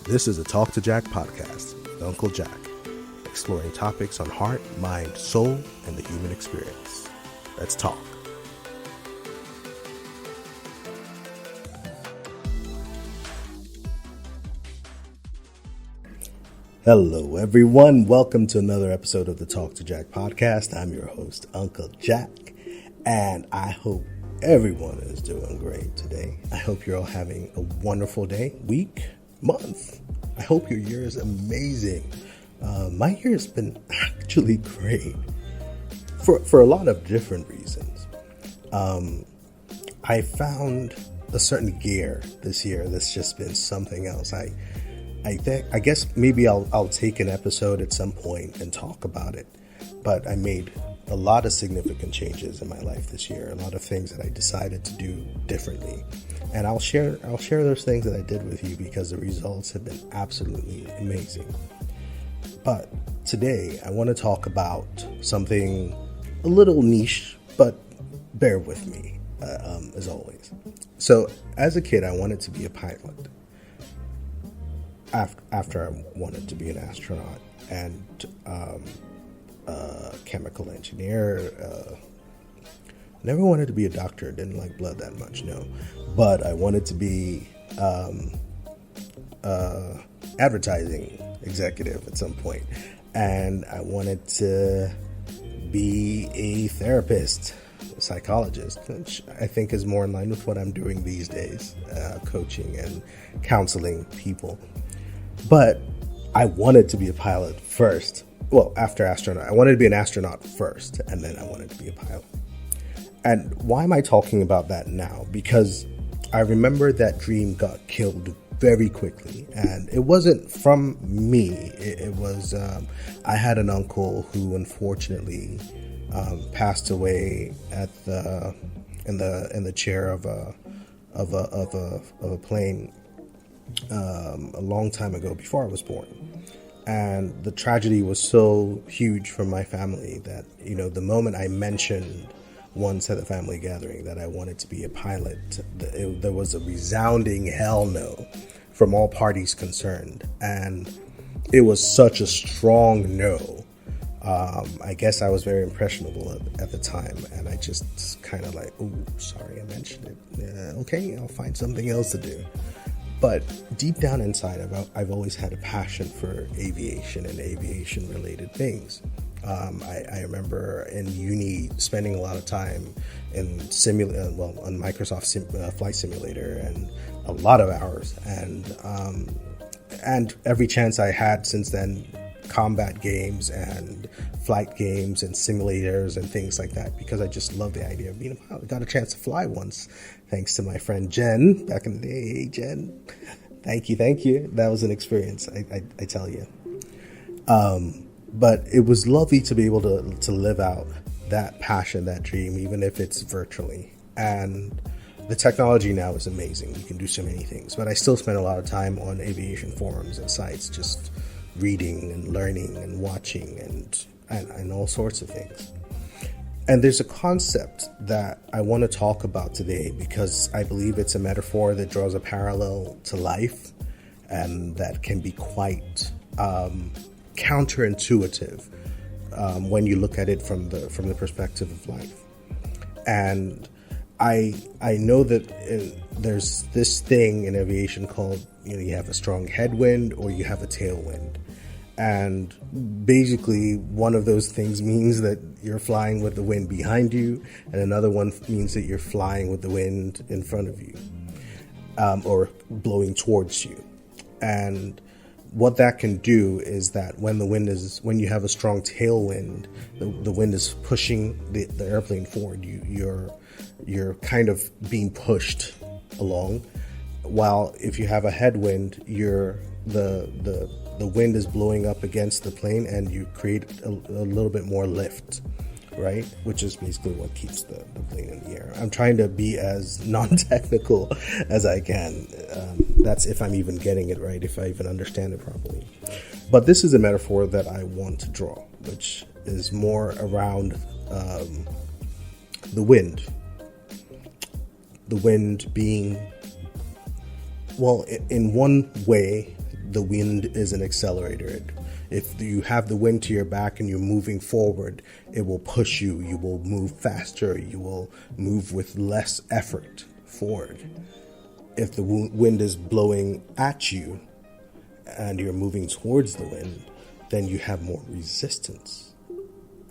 This is a Talk2Jack podcast with UnkuJack, exploring topics on heart, mind, soul, and the human experience. Let's talk. Hello, everyone. Welcome to another episode of the Talk2Jack podcast. I'm your host, UnkuJack, and I hope everyone is doing great today. I hope you're all having a wonderful day, week, month. I hope your year is amazing. My year has been actually great for a lot of different reasons. I found a certain gear this year that's just been something else. I guess maybe I'll take an episode at some point and talk about it, but I made a lot of significant changes in my life this year, a lot of things that I decided to do differently. And I'll share those things that I did with you because the results have been absolutely amazing. But today I want to talk about something a little niche, but bear with me, as always. So as a kid, I wanted to be a pilot. After I wanted to be an astronaut and a chemical engineer. Never wanted to be a doctor. Didn't like blood that much, no. But I wanted to be advertising executive at some point. And I wanted to be a therapist, a psychologist, which I think is more in line with what I'm doing these days, coaching and counseling people. But I wanted to be a pilot first. Well, after astronaut. I wanted to be an astronaut first, and then I wanted to be a pilot. And why am I talking about that now? Because I remember that dream got killed very quickly. And it wasn't from me. It was, I had an uncle who unfortunately passed away in the chair of a plane a long time ago, before I was born. And the tragedy was so huge for my family that, the moment I mentioned once at the family gathering that I wanted to be a pilot, there was a resounding hell no from all parties concerned. And it was such a strong no. I guess I was very impressionable at the time, and I just kind of like, oh, sorry I mentioned it. Okay, I'll find something else to do. But deep down inside, I've always had a passion for aviation and aviation-related things. I remember in uni spending a lot of time in on Microsoft Flight Simulator, and a lot of hours. And every chance I had since then, combat games and flight games and simulators and things like that, because I just love the idea of being a pilot. I got a chance to fly once, thanks to my friend Jen back in the day. Hey, Jen, thank you. That was an experience, I tell you. But it was lovely to be able to live out that passion, that dream, even if it's virtually. And the technology now is amazing. You can do so many things, but I still spend a lot of time on aviation forums and sites, just reading and learning and watching and all sorts of things. And there's a concept that I want to talk about today because I believe it's a metaphor that draws a parallel to life, and that can be quite counterintuitive when you look at it from the perspective of life. And I know that there's this thing in aviation called, you have a strong headwind or you have a tailwind. And basically, one of those things means that you're flying with the wind behind you, and another one means that you're flying with the wind in front of you, or blowing towards you. And what that can do is that when you have a strong tailwind, the wind is pushing the airplane forward. You're kind of being pushed along, while if you have a headwind, the wind is blowing up against the plane, and you create a little bit more lift, right? Which is basically what keeps the plane in the air. I'm trying to be as non-technical as I can. That's if I'm even getting it right, if I even understand it properly. But this is a metaphor that I want to draw, which is more around the wind. The wind being, well, in one way, the wind is an accelerator. If you have the wind to your back and you're moving forward, it will push you. You will move faster. You will move with less effort forward. If the wind is blowing at you and you're moving towards the wind, then you have more resistance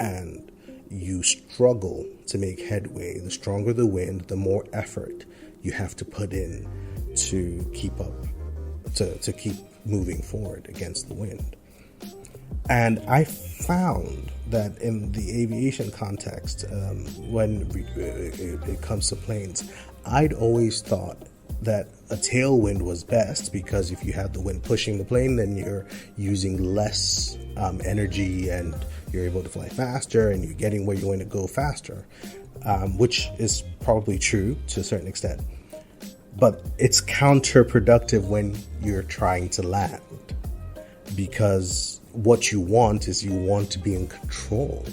and you struggle to make headway. The stronger the wind, the more effort you have to put in to keep up, to keep moving forward against the wind. And I found that in the aviation context, when it comes to planes, I'd always thought that a tailwind was best, because if you have the wind pushing the plane, then you're using less energy and you're able to fly faster and you're getting where you want to go faster, which is probably true to a certain extent. But it's counterproductive when you're trying to land, because what you want to be in control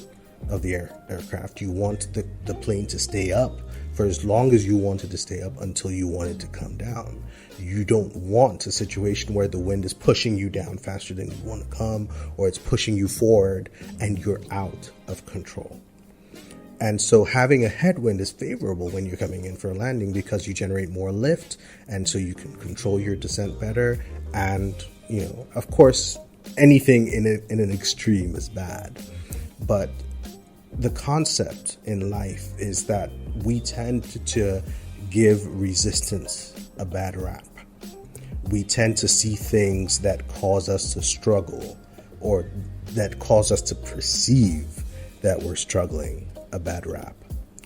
of the aircraft. You want the plane to stay up for as long as you want it to stay up until you want it to come down. You don't want a situation where the wind is pushing you down faster than you want to come, or it's pushing you forward and you're out of control. And so having a headwind is favorable when you're coming in for a landing, because you generate more lift, and so you can control your descent better. And, of course, anything in an extreme is bad. But the concept in life is that we tend to give resistance a bad rap. We tend to see things that cause us to struggle, or that cause us to perceive that we're struggling, a bad rap.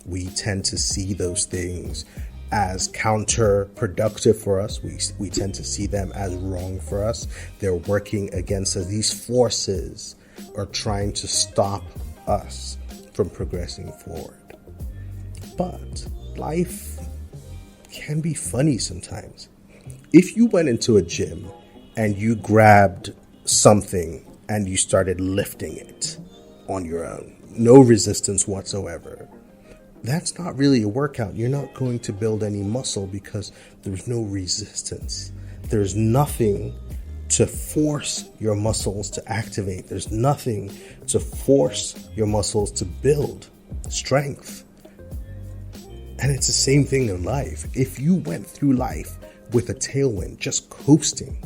We tend to see those things as counterproductive for us. We tend to see them as wrong for us. They're working against us. These forces are trying to stop us from progressing forward. But life can be funny sometimes. If you went into a gym and you grabbed something and you started lifting it on your own, no resistance whatsoever, that's not really a workout. You're not going to build any muscle because there's no resistance. There's nothing to force your muscles to activate. There's nothing to force your muscles to build strength. And it's the same thing in life. If you went through life with a tailwind, just coasting,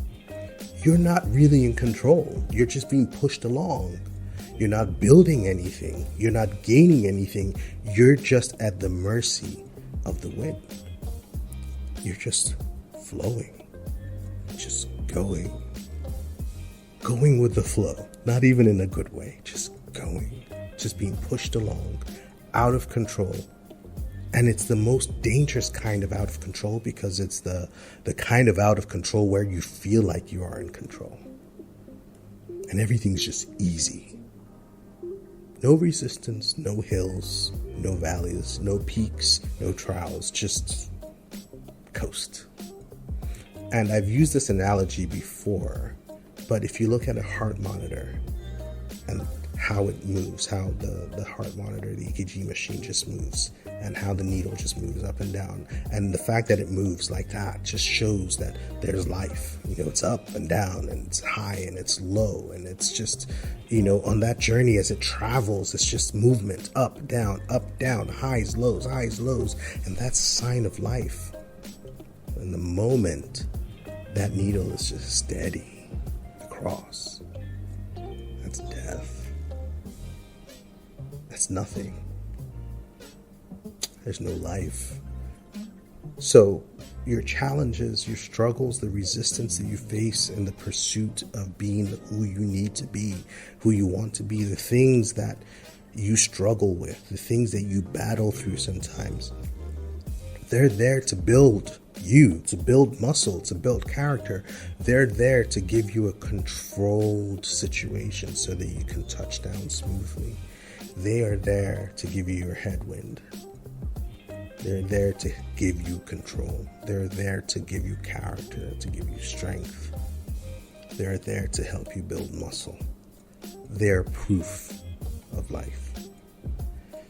you're not really in control. You're just being pushed along. You're not building anything. You're not gaining anything. You're just at the mercy of the wind. You're just flowing, just going with the flow, not even in a good way, just going, just being pushed along, out of control. And it's the most dangerous kind of out of control, because it's the kind of out of control where you feel like you are in control. And everything's just easy. No resistance, no hills, no valleys, no peaks, no trials, just coast. And I've used this analogy before, but if you look at a heart monitor and how it moves, how the heart monitor, the EKG machine just moves, and how the needle just moves up and down. And the fact that it moves like that just shows that there's life. It's up and down, and it's high and it's low, and it's just, on that journey as it travels, it's just movement, up, down, highs, lows, and that's a sign of life. And the moment that needle is just steady across, that's death. That's nothing. There's no life. So your challenges, your struggles, the resistance that you face in the pursuit of being who you need to be, who you want to be, the things that you struggle with, the things that you battle through sometimes, they're there to build you, to build muscle, to build character. They're there to give you a controlled situation so that you can touch down smoothly. They are there to give you your headwind. They're there to give you control. They're there to give you character, to give you strength. They're there to help you build muscle. They're proof of life.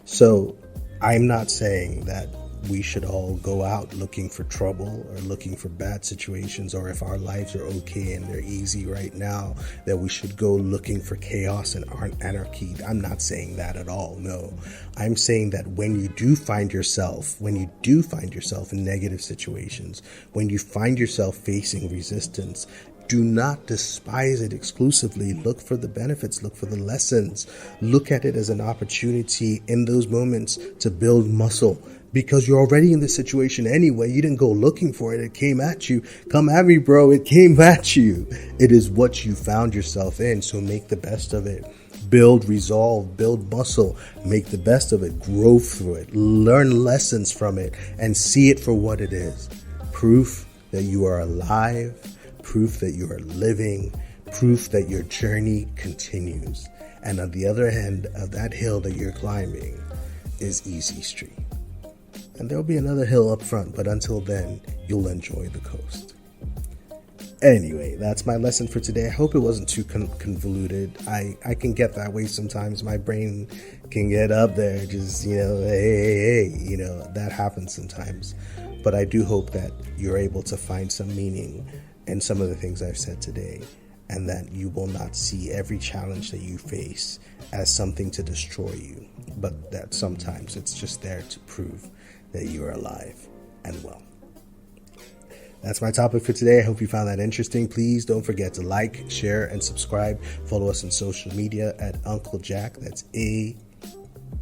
So I'm not saying that we should all go out looking for trouble or looking for bad situations, or if our lives are okay and they're easy right now, that we should go looking for chaos and anarchy. I'm not saying that at all. No, I'm saying that when you do find yourself in negative situations, when you find yourself facing resistance, do not despise it exclusively. Look for the benefits, look for the lessons, look at it as an opportunity in those moments to build muscle, because you're already in the situation anyway. You didn't go looking for it. It came at you. Come at me, bro. It came at you. It is what you found yourself in. So make the best of it. Build resolve, build muscle, make the best of it, grow through it, learn lessons from it, and see it for what it is. Proof that you are alive, proof that you are living, proof that your journey continues. And on the other end of that hill that you're climbing is Easy Street. And there'll be another hill up front, but until then, you'll enjoy the coast. Anyway, that's my lesson for today. I hope it wasn't too convoluted. I can get that way sometimes. My brain can get up there, just, hey, that happens sometimes. But I do hope that you're able to find some meaning in some of the things I've said today, and that you will not see every challenge that you face as something to destroy you, but that sometimes it's just there to prove that you are alive and well. That's my topic for today. I hope you found that interesting. Please don't forget to like, share, and subscribe. Follow us on social media at UnkuJack. That's at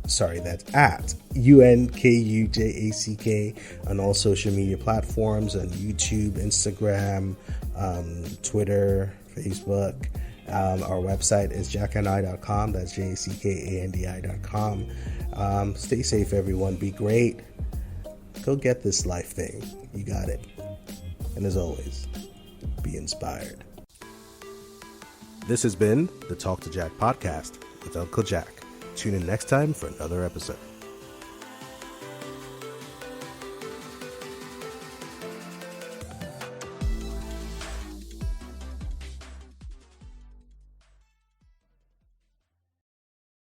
UnkuJack on all social media platforms, on YouTube, Instagram, Twitter, Facebook. Our website is jackandi.com. That's jackandi.com. Stay safe, everyone. Be great. Go get this life thing. You got it. And as always, be inspired. This has been the Talk2Jack podcast with UnkuJack. Tune in next time for another episode.